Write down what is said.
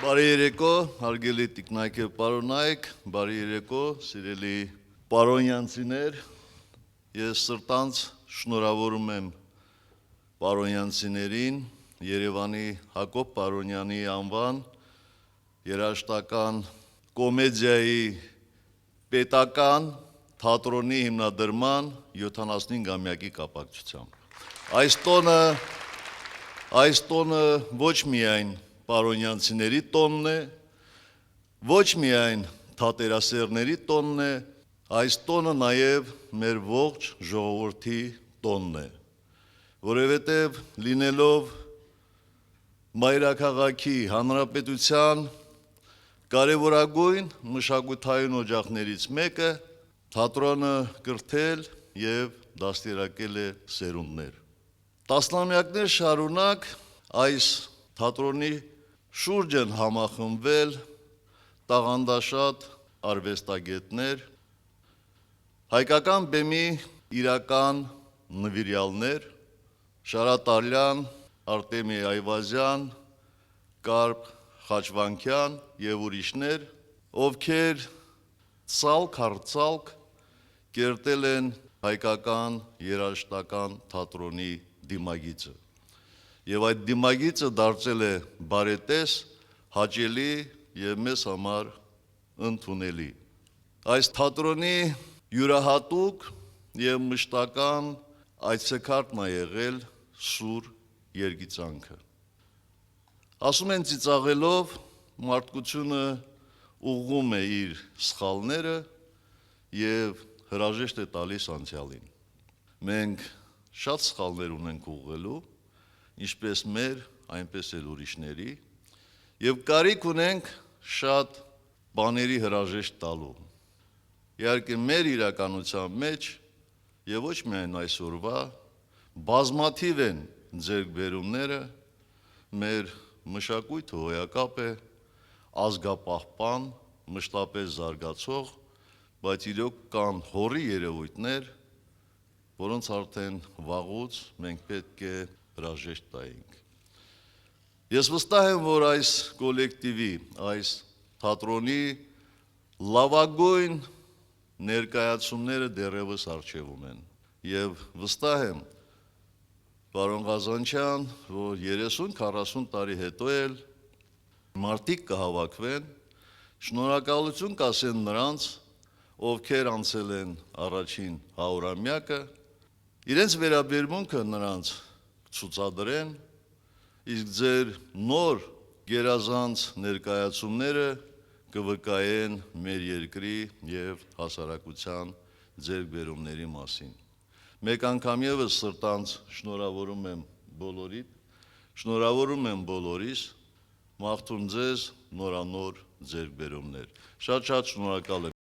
Բարի երեկո, հարգելի տիկնայք և պարոնայք, բարի երեկո, սիրելի պարոնյանցիներ, ես սրտանց շնորհավորում եմ պարոնյանցիներին Երևանի Հակոբ Պարոնյանի անվան երաժշտական կոմեդիայի պետական թատրոնի հիմնադրման 75-ամյակի կապակցությամբ։ Այս տոնը ոչ միայն պարոնյանցիների տոնն է, ոչ միայն թատերասերների տոնն է, այս տոնը նաև մեր ողջ ժողովրդի տոնն է, որովհետև լինելով մայրաքաղաքի հանրապետության կարևորագույն մշակութային օջախներից մեկը, թատրոնը կրթել և դաստիարակել է սերունդներ։ Տասնամյակներ շարունակ այս թատրոնի շուրջ են համախմբվել տաղանդաշատ արվեստագետներ, հայկական բեմի իրական նվիրյալներ, Շարատ Ալյան, Արտեմի Այվազյան, Կարպ Խաչվանքյան և ուրիշներ, ովքեր ցալք-առցալք կերտել են հայկական երաժշտական թատրոնի դիմագիծը։ Եվ այդ դիմագիծը դարձել է բարետես, հաճելի և մեզ համար ընդունելի։ Այս թատրոնի յուրահատուկ և մշտական այցեքարտն է եղել սուր երգիծանքը։ Ասում են ծիծաղելով մարդկությունը ուղղում է իր սխալները և հրաժեշտ է տալիս անցյալին։ Մենք շատ սխալներ ունենք ուղղելու, ինչպես մեր, այնպես էլ ուրիշների, և կարիք ունենք շատ բաների հրաժեշտ տալու։ Իհարկե մեր իրականության մեջ և ոչ միայն այսօրվա բազմաթիվ են ձեռքբերումները, մեր մշակույթը հոյակապ է, ազգապահպան, մշտապես զարգացող, բայց իրոք կան հոռի երևույթներ, որոնց արդեն վաղուց մենք պետք է հրաժեշտ տայինք։ Ես վստահ եմ, որ այս կոլեկտիվի, այս թատրոնի լավագույն ներկայացումները դեռևս առջևում են, և վստահ եմ, պարոն Ղազանչյան, որ 30-40 տարի հետո էլ մարդիկ կհավաքվեն, շնորհակալություն կասեն նրանց, ովքեր անցել են առաջին 100-ամյակը, իրենց վերաբերմունքը նրանց կցուցադրեն, իսկ ձեր նոր գերազանց ներկայացումները կվկայեն մեր երկրի և հասարակության ձեռքբերումների մասին։ Մեկ անգամ ևս սրտանց շնորհավորում եմ բոլորիդ, շնորհավորում եմ բոլորիս, մաղթում ձեզ նորանոր ձեռքբերումներ։ Շատ շնորհակալ եմ։